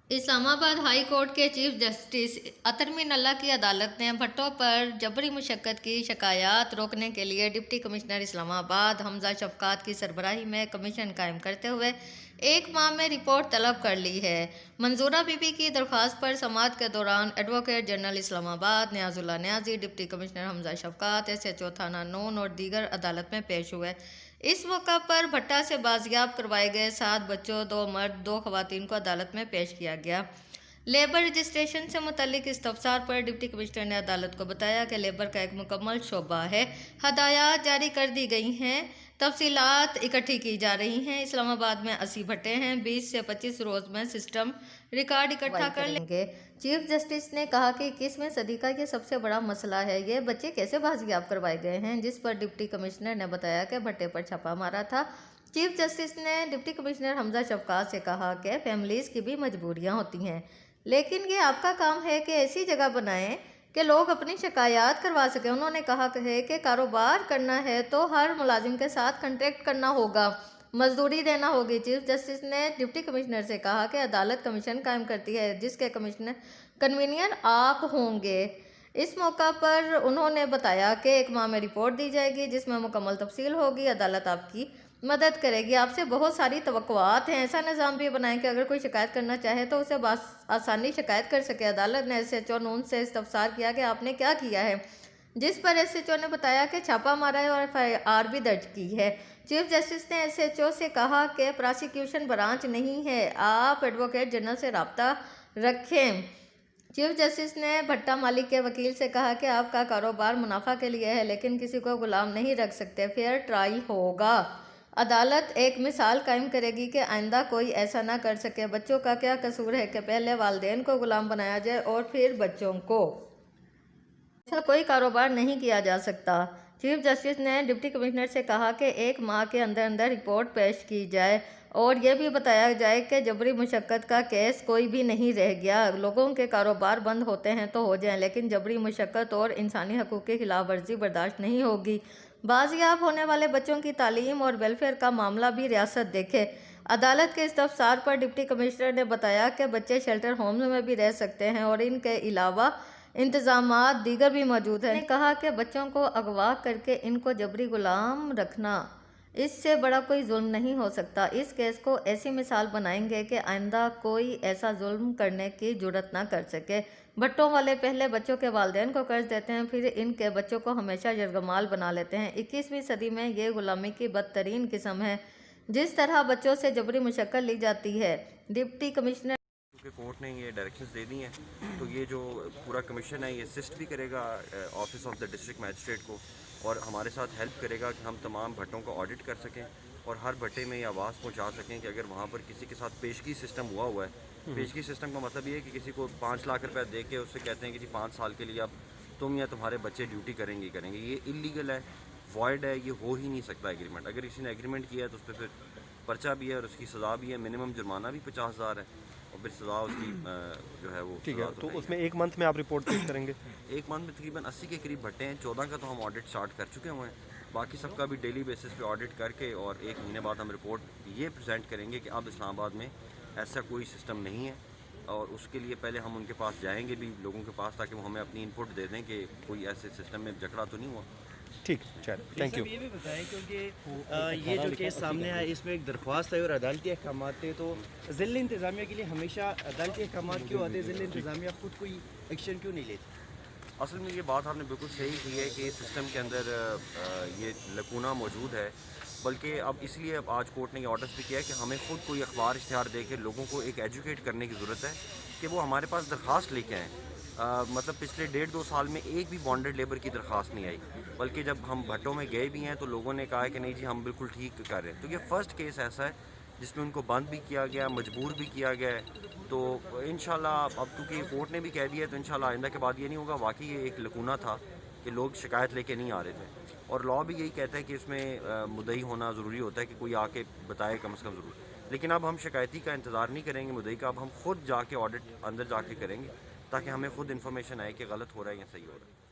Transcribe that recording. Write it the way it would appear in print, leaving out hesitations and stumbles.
Islamabad high court के chief justice अतर mean अल्लाह की अदालत ने भट्टों पर जबरी मुशक्कत की शिकायत रोकने के लिए डिप्टी कमिश्नर इस्लामाबाद हमजा शफकात की सरबराही में कमीशन कायम करते हुए 1 माह में रिपोर्ट तलब कर ली है। मंजूरा बीबी की दरख्वास्त पर समाअत के दौरान advocate general Islamabad Niazullah Niazi, deputy commissioner Hamza Shafqat, SHO थाना नून और दीगर अदालत में पेश हुए। इस मौका पर भट्टा से बाजियाब करवाए गए 7 बच्चों, 2 मर्द, 2 खवातीन को अदालत में पेश किया गया। लेबर रजिस्ट्रेशन से मुतल्लिक इस्तफसार पर डिप्टी कमिश्नर ने अदालत को बताया कि लेबर का एक मुकम्मल शोबा है, हदायत जारी कर दी गई हैं, तफसीलात इकट्ठी की जा रही हैं। इस्लामाबाद में 80 भट्टे हैं, 20 से 25 रोज में सिस्टम रिकॉर्ड इकट्ठा कर लेंगे। चीफ जस्टिस ने कहा कि 21वीं सदी का ये सबसे बड़ा मसला है, ये बच्चे कैसे बाजियाब करवाए गए हैं, जिस पर डिप्टी कमिश्नर ने बताया कि भट्टे पर छापा मारा था। चीफ जस्टिस ने डिप्टी कमिश्नर हमजा शफकात से कहा कि फैमिलीज़ की भी मजबूरियाँ होती हैं, लेकिन ये आपका काम है कि ऐसी जगह बनाएं कि लोग अपनी शिकायत करवा सकें। उन्होंने कहा है कि कारोबार करना है तो हर मुलाजिम के साथ कॉन्ट्रैक्ट करना होगा, मजदूरी देना होगी। चीफ जस्टिस ने डिप्टी कमिश्नर से कहा कि अदालत कमीशन कायम करती है जिसके कन्वीनियर आप होंगे। इस मौका पर उन्होंने बताया कि 1 माह में रिपोर्ट दी जाएगी जिसमें मुकम्मल तफसील होगी। अदालत आपकी मदद करेगी। आपसे बहुत सारी तवक्कुआत हैं, ऐसा निज़ाम भी बनाएं कि अगर कोई शिकायत करना चाहे तो उसे आसानी शिकायत कर सके। अदालत ने SHO नून से इस्तफसार किया कि आपने क्या किया है, जिस पर SHO ने बताया कि छापा मारा है और FIR भी दर्ज की है। चीफ जस्टिस ने SHO से कहा कि प्रोसिक्यूशन ब्रांच नहीं है, आप एडवोकेट जनरल से रब्ता रखें। चीफ जस्टिस ने भट्टा मालिक के वकील से कहा कि आपका कारोबार मुनाफा के लिए है, लेकिन किसी को गुलाम नहीं रख सकते, फेयर ट्रायल होगा। अदालत एक मिसाल कायम करेगी कि आइंदा कोई ऐसा ना कर सके। बच्चों का क्या कसूर है कि पहले वालिदैन को गुलाम बनाया जाए और फिर बच्चों को? ऐसा कोई कारोबार नहीं किया जा सकता। चीफ जस्टिस ने डिप्टी कमिश्नर से कहा कि 1 माह के अंदर अंदर रिपोर्ट पेश की जाए और यह भी बताया जाए कि जबरी मुशक्कत का केस कोई भी नहीं रह गया। लोगों के कारोबार बंद होते हैं तो हो जाएं, लेकिन जबरी मुशक्कत और इंसानी हकूक़ की खिलाफ वर्जी बर्दाश्त नहीं होगी। बाजियाब होने वाले बच्चों की तालीम और वेलफेयर का मामला भी रियासत देखे। अदालत के इस्तफसार पर डिप्टी कमिश्नर ने बताया कि बच्चे शेल्टर होम्स में भी रह सकते हैं और इनके अलावा इंतजामात दीगर भी मौजूद हैं। कहा कि बच्चों को अगवा करके इनको जबरी गुलाम रखना, इससे बड़ा कोई जुल्म नहीं हो सकता। इस केस को ऐसी मिसाल बनाएंगे कि आइंदा कोई ऐसा जुल्म करने की जुर्रत ना कर सके। भट्टों वाले पहले बच्चों के वालिदैन को कर्ज देते हैं, फिर इनके बच्चों को हमेशा यरगमाल बना लेते हैं। 21वीं सदी में ये गुलामी की बदतरीन किस्म है, जिस तरह बच्चों से जबरी मुशक्कत ली जाती है। डिप्टी कमिश्नर कोर्ट ने ये डायरेक्शंस दे दी हैं, तो ये जो पूरा कमीशन है ये असिस्ट भी करेगा office of the district magistrate को और हमारे साथ हेल्प करेगा कि हम तमाम भट्टों को ऑडिट कर सकें और हर भट्टे में ये आवाज़ पहुंचा सकें कि अगर वहाँ पर किसी के साथ पेशगी सिस्टम हुआ है। पेशगी सिस्टम का मतलब ये है कि किसी को 5 लाख रुपया दे के उससे कहते हैं कि जी 5 साल के लिए अब तुम या तुम्हारे बच्चे ड्यूटी करेंगे करेंगे। ये इलीगल है, वॉइड है, ये हो ही नहीं सकता एग्रीमेंट। अगर किसी ने एग्रीमेंट किया है तो उस पर फिर पर्चा भी है और उसकी सज़ा भी है, मिनिमम जुर्माना भी 50,000 है और फिर सज़ा उसकी जो है वो ठीक है। तो उसमें 1 मंथ में आप रिपोर्ट पेश करेंगे? 1 मंथ में तकरीबन 80 के करीब भट्टे हैं। 14 का तो हम ऑडिट स्टार्ट कर चुके हुए हैं, बाकी सबका भी डेली बेसिस पे ऑडिट करके और 1 महीने बाद हम रिपोर्ट ये प्रेजेंट करेंगे कि अब इस्लामाबाद में ऐसा कोई सिस्टम नहीं है। और उसके लिए पहले हम उनके पास जाएंगे भी, लोगों के पास, ताकि वो हमें अपनी इनपुट दे दें कि कोई ऐसे सिस्टम में झगड़ा तो नहीं हुआ। ठीक, चलिए, थैंक यू। ये भी बताएं क्योंकि ये जो केस सामने आया इसमें एक दरख्वास्त है और अदालती अहकाम थे, तो ज़िला इंतज़ामिया के लिए हमेशा अदालती अहकाम क्यों आते हैं? ज़िला इंतज़ामिया खुद कोई एक्शन क्यों नहीं लेती? असल में ये बात आपने बिल्कुल सही की है कि सिस्टम के अंदर ये लकूना मौजूद है, बल्कि अब इसलिए अब आज कोर्ट ने ये ऑर्डर्स भी किया है कि हमें खुद कोई अखबार इश्तिहार दे के लोगों को एक एजुकेट करने की ज़रूरत है कि वो हमारे पास दरख्वास्त लेके आएँ। मतलब पिछले 1.5-2 साल में एक भी बॉन्डेड लेबर की दरख्वास्त नहीं आई, बल्कि जब हम भट्टों में गए भी हैं तो लोगों ने कहा कि नहीं जी हम बिल्कुल ठीक कर रहे हैं। तो ये फ़र्स्ट केस ऐसा है जिसमें उनको बंद भी किया गया, मजबूर भी किया गया है। तो इंशाल्लाह अब क्योंकि कोर्ट ने भी कह दिया है तो इंशाल्लाह आइंदा के बाद ये नहीं होगा। वाकई ये एक लकूना था कि लोग शिकायत लेके नहीं आ रहे थे और लॉ भी यही कहता है कि इसमें मुद्दई होना ज़रूरी होता है कि कोई आके बताए कम से कम ज़रूर। लेकिन अब हम शिकायती का इंतज़ार नहीं करेंगे मुद्दई का, अब हम खुद जाके ऑडिट अंदर जाके करेंगे ताकि हमें खुद इन्फॉर्मेशन आए कि गलत हो रहा है या सही हो रहा है।